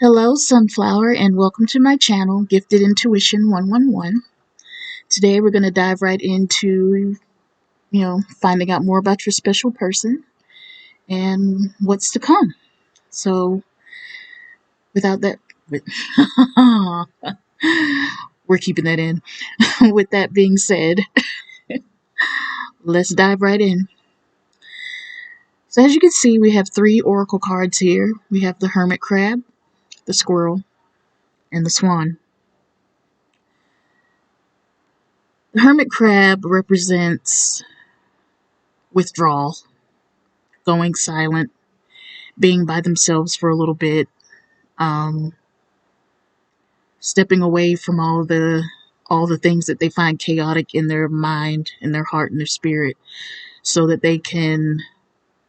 Hello, Sunflower, and welcome to my channel, Gifted Intuition 111. Today we're going to dive right into, finding out more about your special person and what's to come. So, without that, we're keeping that in. With that being said, let's dive right in. So, as you can see, we have three oracle cards here. We have the Hermit Crab, the Squirrel, and the Swan. The Hermit Crab represents withdrawal, going silent, being by themselves for a little bit, um, stepping away from all the things that they find chaotic in their mind, in their heart, and their spirit, so that they can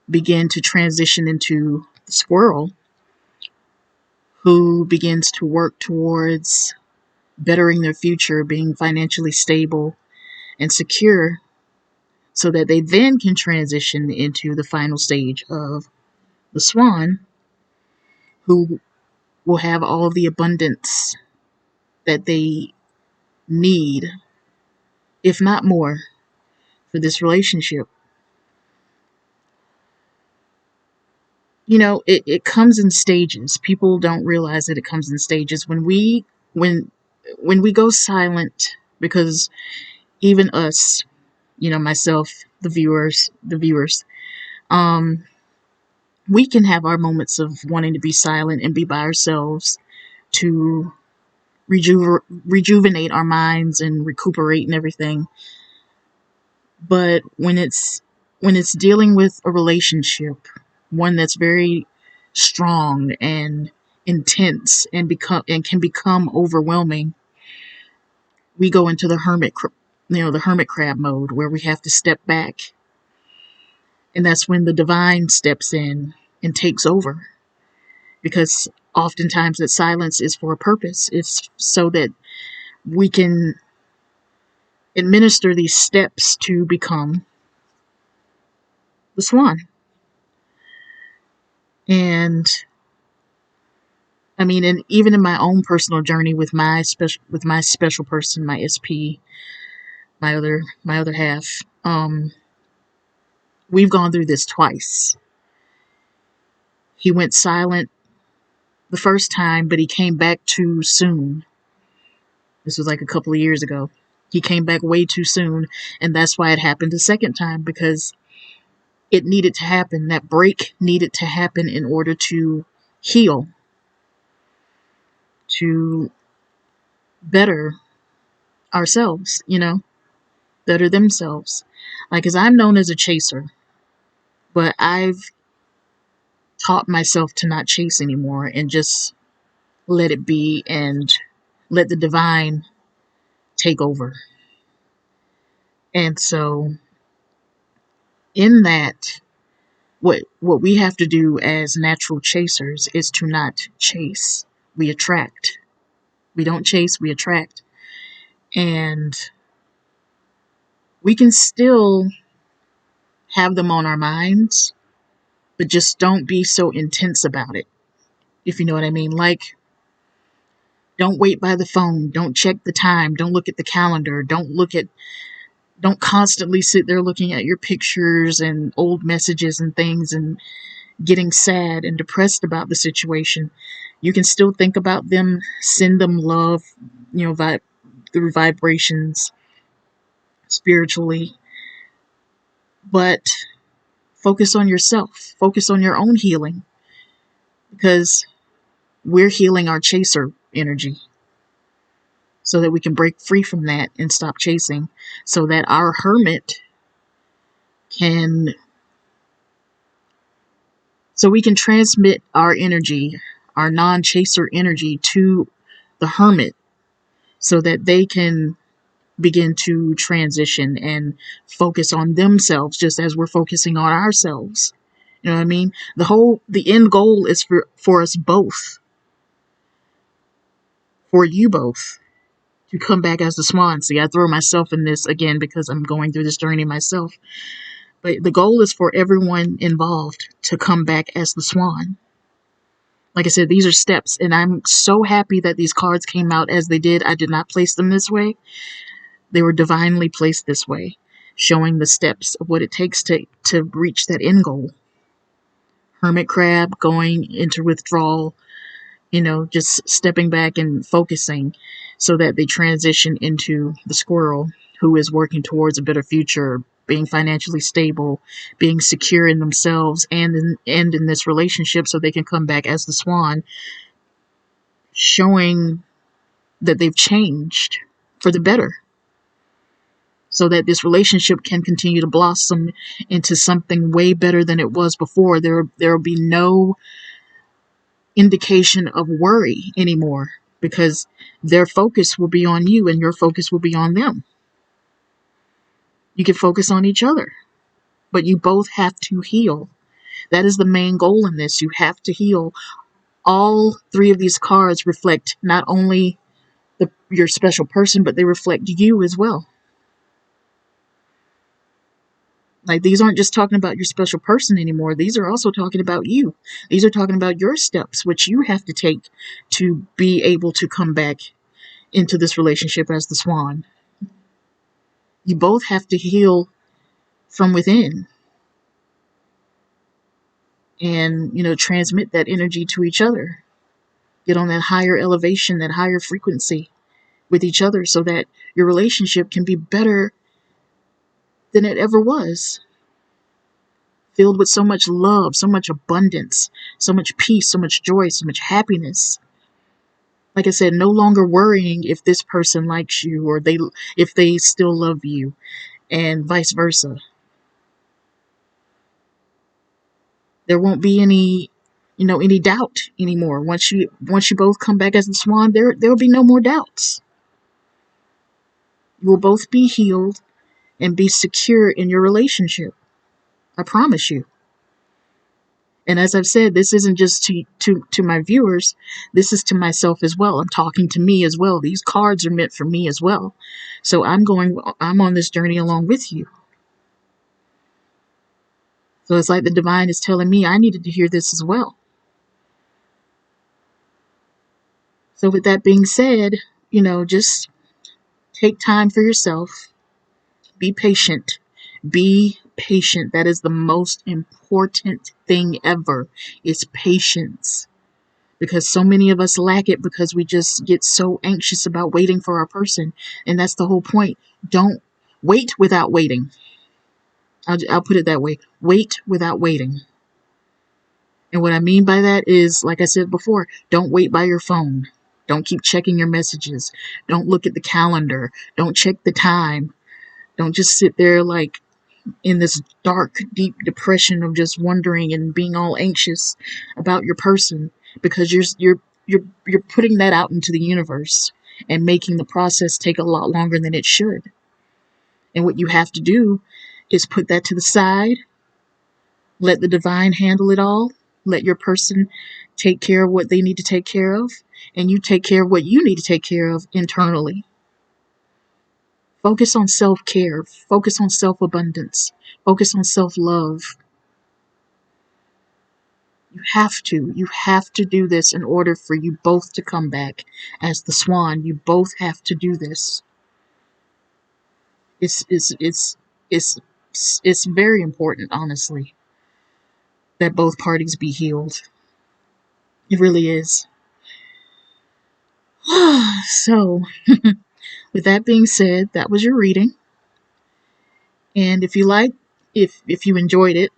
begin to transition into the squirrel, who begins to work towards bettering their future, being financially stable and secure, so that they then can transition into the final stage of the swan, who will have all of the abundance that they need, if not more, for this relationship. It comes in stages. People don't realize that it comes in stages. When we go silent, because even us, myself, the viewers, um, we can have our moments of wanting to be silent and be by ourselves to rejuvenate our minds and recuperate and everything. But when it's dealing with a relationship, one that's very strong and intense and can become overwhelming, we go into the hermit crab mode, where we have to step back, and that's when the divine steps in and takes over. Because oftentimes that silence is for a purpose. It's so that we can administer these steps to become the swan. And I mean, and even in my own personal journey with my special person, my SP, my other half, we've gone through this twice. He went silent the first time, but he came back too soon. This was like a couple of years ago. He came back way too soon, and that's why it happened the second time, because it needed to happen. That break needed to happen in order to heal, to better ourselves, better themselves. Like, as I'm known as a chaser, but I've taught myself to not chase anymore and just let it be and let the divine take over. And so, in that, what we have to do as natural chasers is to not chase. We attract. We don't chase, we attract. And we can still have them on our minds, but just don't be so intense about it, if you know what I mean. Like, don't wait by the phone. Don't check the time. Don't look at the calendar. Don't constantly sit there looking at your pictures and old messages and things and getting sad and depressed about the situation. You can still think about them, send them love, through vibrations, spiritually, but focus on yourself. Focus on your own healing, because we're healing our chaser energy, so that we can break free from that and stop chasing, so that our hermit can so we can transmit our energy, our non-chaser energy, to the hermit, so that they can begin to transition and focus on themselves, just as we're focusing on ourselves. You know what I mean? The end goal is for us both, for you both, to come back as the swan. See, I throw myself in this again because I'm going through this journey myself. But the goal is for everyone involved to come back as the swan. Like I said, these are steps, and I'm so happy that these cards came out as they did. I did not place them this way. They were divinely placed this way, showing the steps of what it takes to reach that end goal. Hermit crab going into withdrawal, just stepping back and focusing so that they transition into the squirrel who is working towards a better future, being financially stable, being secure in themselves and in this relationship so they can come back as the swan, showing that they've changed for the better so that this relationship can continue to blossom into something way better than it was before. There will be no indication of worry anymore because their focus will be on you and your focus will be on them. You can focus on each other, but you both have to heal. That is the main goal in this. You have to heal. All three of these cards reflect not only your special person, but they reflect you as well. Like, these aren't just talking about your special person anymore. These are also talking about you. These are talking about your steps, which you have to take to be able to come back into this relationship as the swan. You both have to heal from within and, transmit that energy to each other. Get on that higher elevation, that higher frequency with each other so that your relationship can be better than it ever was. Filled with so much love, so much abundance, so much peace, so much joy, so much happiness. Like I said, no longer worrying if this person likes you or if they still love you, and vice versa. There won't be any doubt anymore. Once you both come back as the swan, there will be no more doubts. You will both be healed and be secure in your relationship. I promise you. And as I've said, this isn't just to my viewers. This is to myself as well. I'm talking to me as well. These cards are meant for me as well. So I'm on this journey along with you. So it's like the divine is telling me I needed to hear this as well. So with that being said, just take time for yourself. Be patient. Be patient. That is the most important thing ever, is patience. Because so many of us lack it because we just get so anxious about waiting for our person. And that's the whole point. Don't wait without waiting. I'll put it that way. Wait without waiting. And what I mean by that is, like I said before, don't wait by your phone. Don't keep checking your messages. Don't look at the calendar. Don't check the time. Don't just sit there like in this dark, deep depression of just wondering and being all anxious about your person, because you're putting that out into the universe and making the process take a lot longer than it should. And what you have to do is put that to the side, let the divine handle it all, let your person take care of what they need to take care of, and you take care of what you need to take care of internally. Focus on self-care. Focus on self-abundance. Focus on self-love. You have to. You have to do this in order for you both to come back as the swan. You both have to do this. It's very important, honestly, that both parties be healed. It really is. So, with that being said, that was your reading. And if you enjoyed it,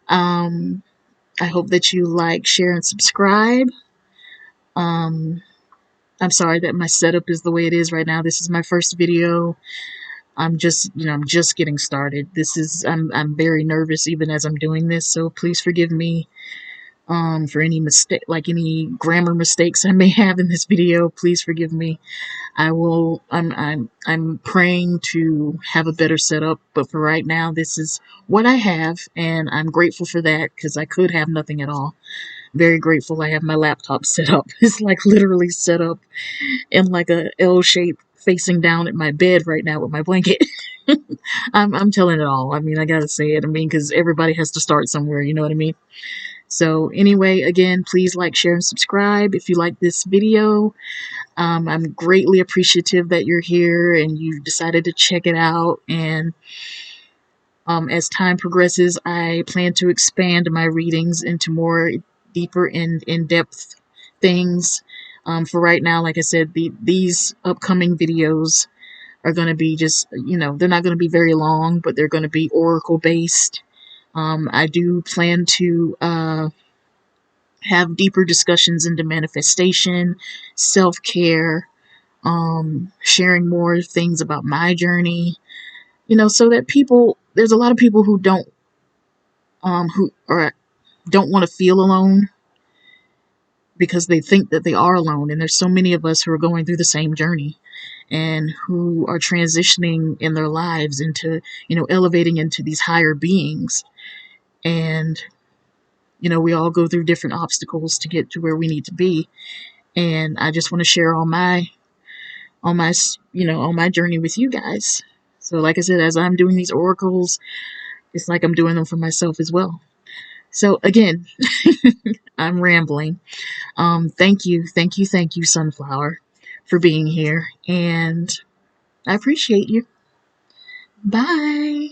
I hope that you like, share, and subscribe. I'm sorry that my setup is the way it is right now. This is my first video. I'm just getting started. I'm very nervous even as I'm doing this, so please forgive me for any mistake, like any grammar mistakes I may have in this video. Please forgive me. I'm praying to have a better setup, but for right now, this is what I have, and I'm grateful for that because I could have nothing at all. Very grateful I have my laptop set up. It's like literally set up in like a L shape facing down at my bed right now with my blanket. I'm telling it all. I mean, I gotta say it. I mean, because everybody has to start somewhere, you know what I mean? So anyway, again, please like, share, and subscribe if you like this video. I'm greatly appreciative that you're here and you decided to check it out. And as time progresses, I plan to expand my readings into more deeper and in-depth things. For right now, like I said, these upcoming videos are going to be just, they're not going to be very long, but they're going to be oracle based. I do plan to have deeper discussions into manifestation, self-care, sharing more things about my journey, so that there's a lot of people who don't want to feel alone because they think that they are alone. And there's so many of us who are going through the same journey and who are transitioning in their lives into, elevating into these higher beings. And, we all go through different obstacles to get to where we need to be. And I just want to share on my journey with you guys. So like I said, as I'm doing these oracles, it's like I'm doing them for myself as well. So again, I'm rambling. Thank you, Sunflower, for being here, and I appreciate you. Bye.